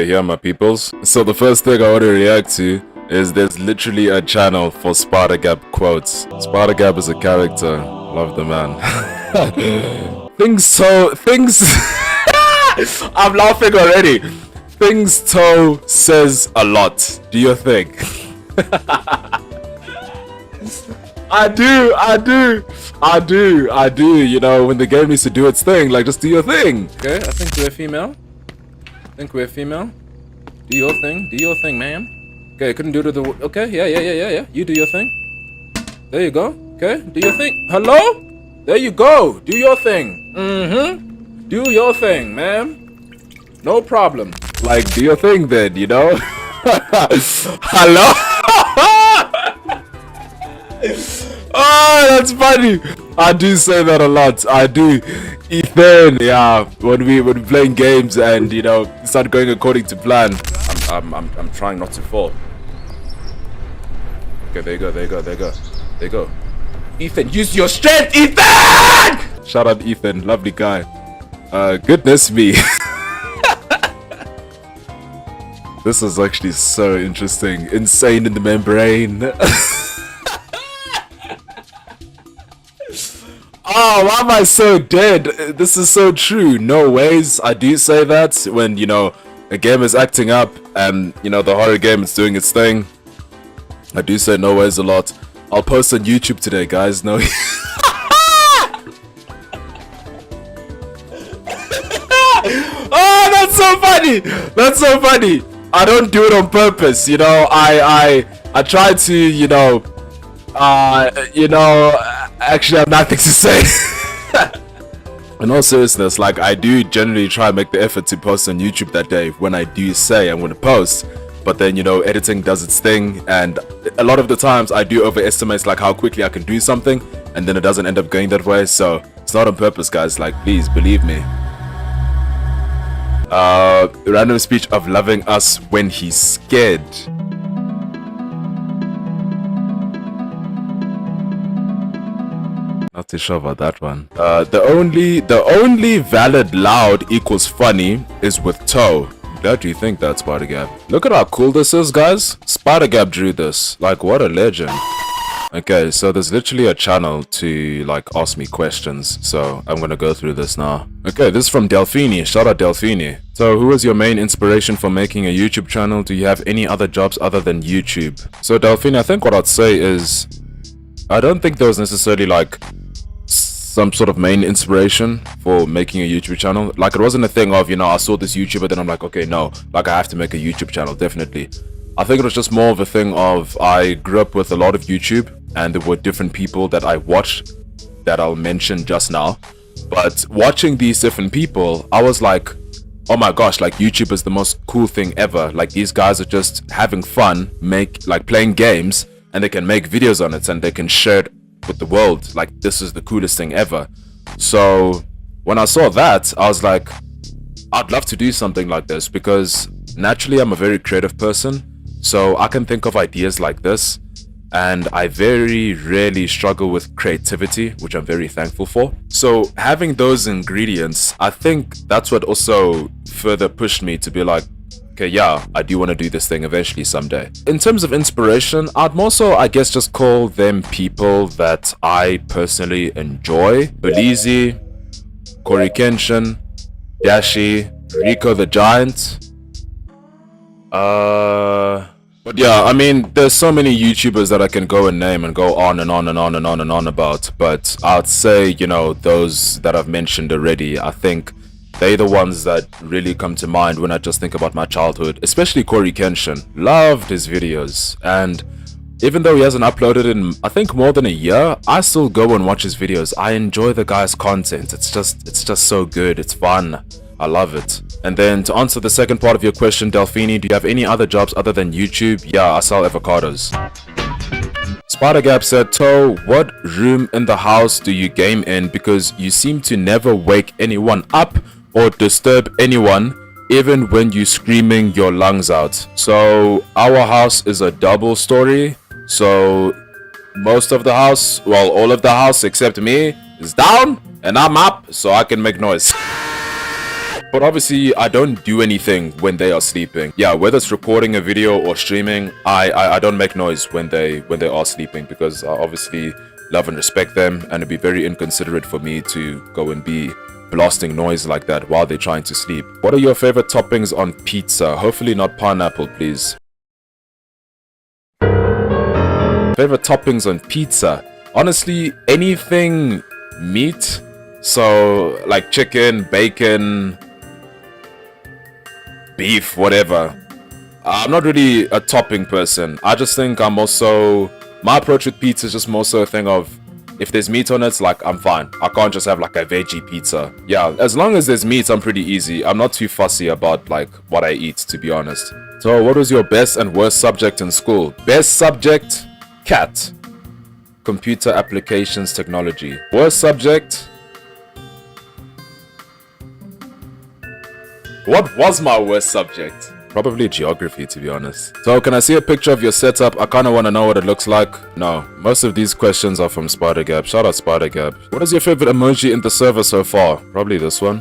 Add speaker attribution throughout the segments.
Speaker 1: Okay, here are my peoples. So the first thing I want to react to is there's literally a channel for Spider Gap quotes. Spider Gap is a character. Love the man. things I'm laughing already. Things Toe says a lot. Do you think? I do. You know, when the game needs to do its thing, like, just do your thing. Okay, I think we're female. Do your thing, ma'am. Okay, couldn't do it with the. Okay, yeah. You do your thing. There you go. Okay, do your thing. Hello? There you go. Do your thing. Do your thing, ma'am. No problem. Like, do your thing then, you know? Hello? Oh, that's funny. I do say that a lot. I do. Ethan, yeah. When we playing games and you know it's not going according to plan, I'm trying not to fall. Okay, there you go. Ethan, use your strength, Ethan! Shout out Ethan, lovely guy. Goodness me. This is actually so interesting. Insane in the membrane. Oh, why am I so dead? This is so true. No ways. I do say that when, you know, a game is acting up and, you know, the horror game is doing its thing. I do say no ways a lot. I'll post on YouTube today, guys. No. Oh, that's so funny. That's so funny. I don't do it on purpose, you know. I try to, actually I have nothing to say. In all seriousness, like, I do generally try and make the effort to post on YouTube that day when I do say I'm going to post, but then, you know, editing does its thing, and a lot of the times I do overestimate like how quickly I can do something, and then it doesn't end up going that way. So it's not on purpose, guys. Like, please believe me. Random speech of loving us when he's scared. Not too sure about that one. The only valid loud equals funny is with Toe. Glad you think that, Spider Gap. Look at how cool this is, guys. Spider Gap drew this. Like, what a legend. Okay, so there's literally a channel to like ask me questions, so I'm gonna go through this now. Okay, this is from Delphini. Shout out Delphini. So, who was your main inspiration for making a YouTube channel? Do you have any other jobs other than YouTube? So Delphini, I think what I'd say is I don't think there was necessarily like some sort of main inspiration for making a YouTube channel. Like, it wasn't a thing of, you know, I saw this YouTuber, then I'm like, okay, no, like, I have to make a YouTube channel, definitely. I think it was just more of a thing of I grew up with a lot of YouTube, and there were different people that I watched that I'll mention just now. But watching these different people, I was like, oh my gosh, like, YouTube is the most cool thing ever. Like, these guys are just having fun, playing games, and they can make videos on it, and they can share it with the world. Like, this is the coolest thing ever. So when I saw that, I was like, I'd love to do something like this, because naturally I'm a very creative person, so I can think of ideas like this, and I very rarely struggle with creativity, which I'm very thankful for. So having those ingredients, I think that's what also further pushed me to be like, okay, yeah, I do want to do this thing eventually someday. In terms of inspiration, I'd more so, I guess, just call them people that I personally enjoy. Belize, Corey Kenshin, Dashi, Rico the Giant. But yeah, I mean, there's so many YouTubers that I can go and name and go on and on and on and on and on about. But I'd say, you know, those that I've mentioned already, I think they're the ones that really come to mind when I just think about my childhood, especially Corey Kenshin. Loved his videos, and even though he hasn't uploaded in, I think, more than a year, I still go and watch his videos. I enjoy the guy's content. It's just so good. It's fun. I love it. And then to answer the second part of your question, Delphini, do you have any other jobs other than YouTube? Yeah, I sell avocados. Spider Gap said, Toe, what room in the house do you game in? Because you seem to never wake anyone up or disturb anyone, even when you're screaming your lungs out. So our house is a double story, so most of the house, well, all of the house except me is down, and I'm up, so I can make noise. But obviously, I don't do anything when they are sleeping. Yeah, whether it's recording a video or streaming, I don't make noise when they are sleeping, because I obviously love and respect them, and it'd be very inconsiderate for me to go and be blasting noise like that while they're trying to sleep. What are your favorite toppings on pizza? Hopefully not pineapple, please. Favorite toppings on pizza? Honestly, anything meat. So, like chicken, bacon, beef, whatever. I'm not really a topping person. I just think I'm also... My approach with pizza is just more so a thing of, if there's meat on it, like, I'm fine. I can't just have like a veggie pizza. Yeah, as long as there's meat, I'm pretty easy. I'm not too fussy about like what I eat, to be honest. So, what was your best and worst subject in school? Best subject, cat. Computer applications technology. Worst subject... What was my worst subject? Probably geography, to be honest. So, can I see a picture of your setup? I kind of want to know what it looks like. No, most of these questions are from SpiderGap. Shout out SpiderGap. What is your favorite emoji in the server so far? Probably this one.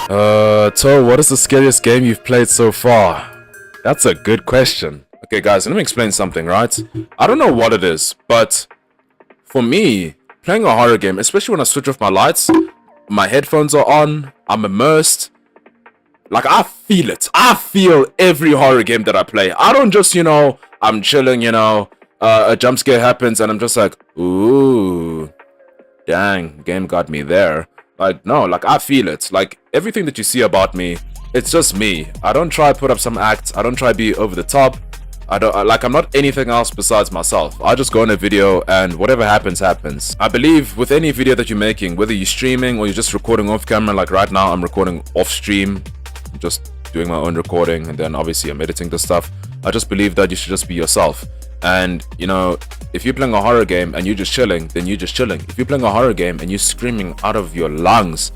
Speaker 1: Toe, what is the scariest game you've played so far? That's a good question. Okay, guys, let me explain something, right? I don't know what it is, but for me, playing a horror game, especially when I switch off my lights, my headphones are on, I'm immersed. Like, I feel it. I feel every horror game that I play. I don't just, you know, I'm chilling, you know, a jump scare happens and I'm just like, ooh, dang, game got me there. Like, no, like, I feel it. Like, everything that you see about me, it's just me. I don't try to put up some act. I don't try to be over the top. I'm not anything else besides myself. I just go in a video and whatever happens, happens. I believe with any video that you're making, whether you're streaming or you're just recording off camera, like right now, I'm recording off stream. Just doing my own recording, and then obviously I'm editing the stuff. I just believe that you should just be yourself. And you know, if you're playing a horror game and you're just chilling, then you're just chilling. If you're playing a horror game and you're screaming out of your lungs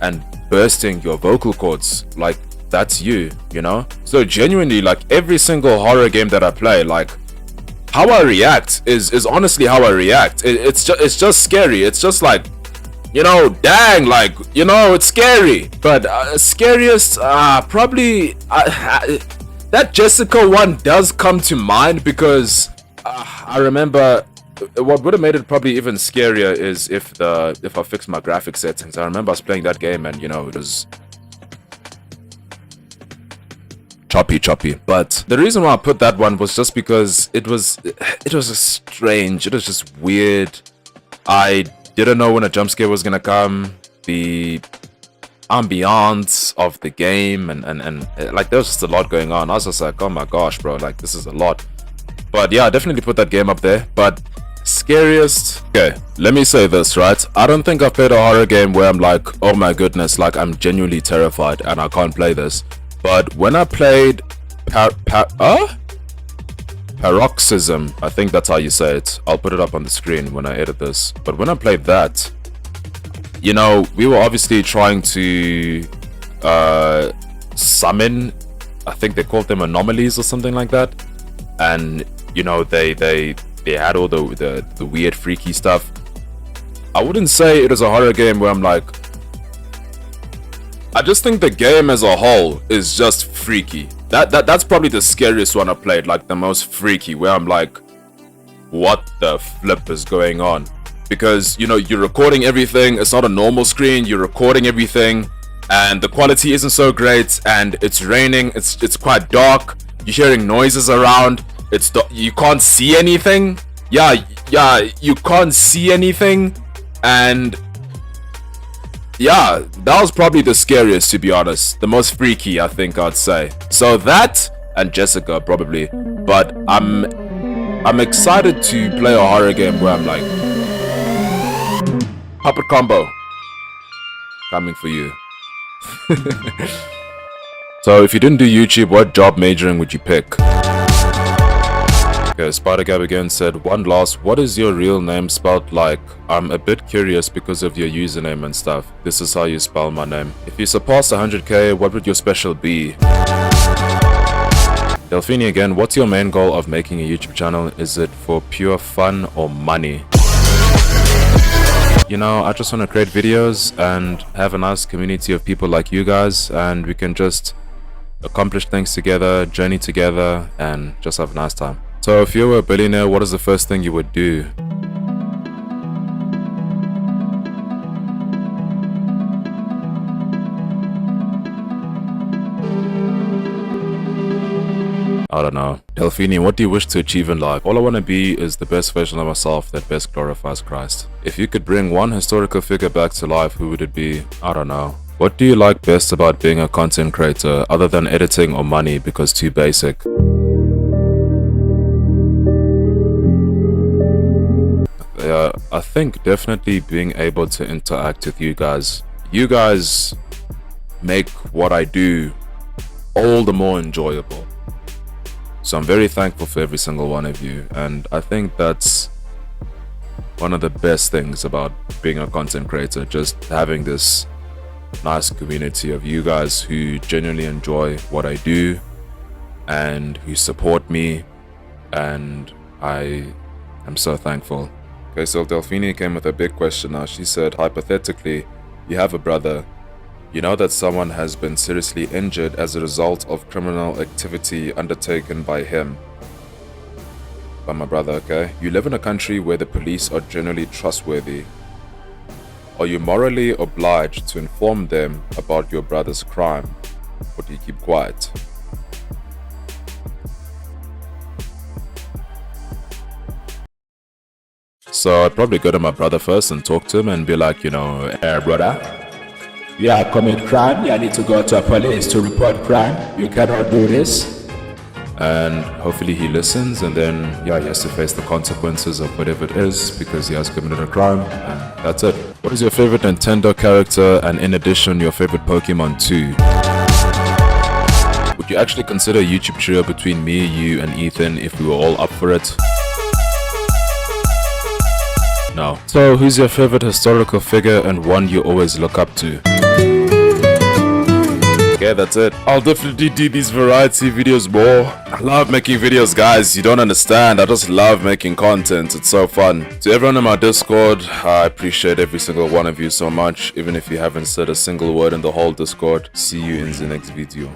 Speaker 1: and bursting your vocal cords, like, that's you know. So genuinely, like, every single horror game that I play, like, how I react is honestly how I react. It's just scary. It's just like, you know, dang, like, you know, it's scary. But scariest, probably that Jessica one does come to mind, because I remember what would have made it probably even scarier is if I fixed my graphic settings. I remember I was playing that game and, you know, it was choppy. But the reason why I put that one was just because it was just strange. It was just weird. I didn't know when a jump scare was gonna come. The ambiance of the game and like, there was just a lot going on. I was just like, oh my gosh, bro, like, this is a lot. But yeah, I definitely put that game up there. But scariest, okay, let me say this, right? I don't think I've played a horror game where I'm like, oh my goodness, like, I'm genuinely terrified and I can't play this. But when I played Paroxysm, I think that's how you say it. I'll put it up on the screen when I edit this. But when I played that, you know, we were obviously trying to summon, I think they called them anomalies or something like that. And, you know, they had all the weird, freaky stuff. I wouldn't say it is a horror game where I'm like, I just think the game as a whole is just freaky. That's probably the scariest one I played, like the most freaky, where I'm like, what the flip is going on? Because, you know, you're recording everything. It's not a normal screen. You're recording everything and the quality isn't so great, and it's raining. It's quite dark. You're hearing noises around. You can't see anything. Yeah, you can't see anything. And yeah, that was probably the scariest, to be honest. The most freaky, I think I'd say. So that and Jessica probably. But I'm excited to play a horror game where I'm like, puppet combo coming for you. So if you didn't do YouTube, what job majoring would you pick? Okay, SpiderGab again said, one last, what is your real name spelled like? I'm a bit curious because of your username and stuff. This is how you spell my name. If you surpass 100k, what would your special be? Delphini again, what's your main goal of making a YouTube channel? Is it for pure fun or money? you know, I just want to create videos and have a nice community of people like you guys, and we can just accomplish things together, journey together, and just have a nice time. So if you were a billionaire, what is the first thing you would do? I don't know. Delphini, what do you wish to achieve in life? All I want to be is the best version of myself that best glorifies Christ. If you could bring one historical figure back to life, who would it be? I don't know. What do you like best about being a content creator other than editing or money because too basic? Yeah, I think definitely being able to interact with you guys. You guys make what I do all the more enjoyable. So I'm very thankful for every single one of you, and I think that's one of the best things about being a content creator, just having this nice community of you guys who genuinely enjoy what I do and who support me, and I am so thankful. Okay, so Delphini came with a big question now. She said, hypothetically, you have a brother. You know that someone has been seriously injured as a result of criminal activity undertaken by him. By my brother, okay? You live in a country where the police are generally trustworthy. Are you morally obliged to inform them about your brother's crime, or do you keep quiet? So I'd probably go to my brother first and talk to him and be like, you know, hey brother, yeah, commit crime. Yeah, I need to go to a police to report crime. You cannot do this. And hopefully he listens, and then yeah, he has to face the consequences of whatever it is because he has committed a crime, and that's it. What is your favorite Nintendo character, and in addition, your favorite Pokemon too? Would you actually consider a YouTube trio between me, you, and Ethan if we were all up for it? No. So who's your favorite historical figure and one you always look up to? Okay, that's it. I'll definitely do these variety videos more. I love making videos, guys. You don't understand. I just love making content. It's so fun. To everyone in my Discord, I appreciate every single one of you so much. Even if you haven't said a single word in the whole Discord. See you in the next video.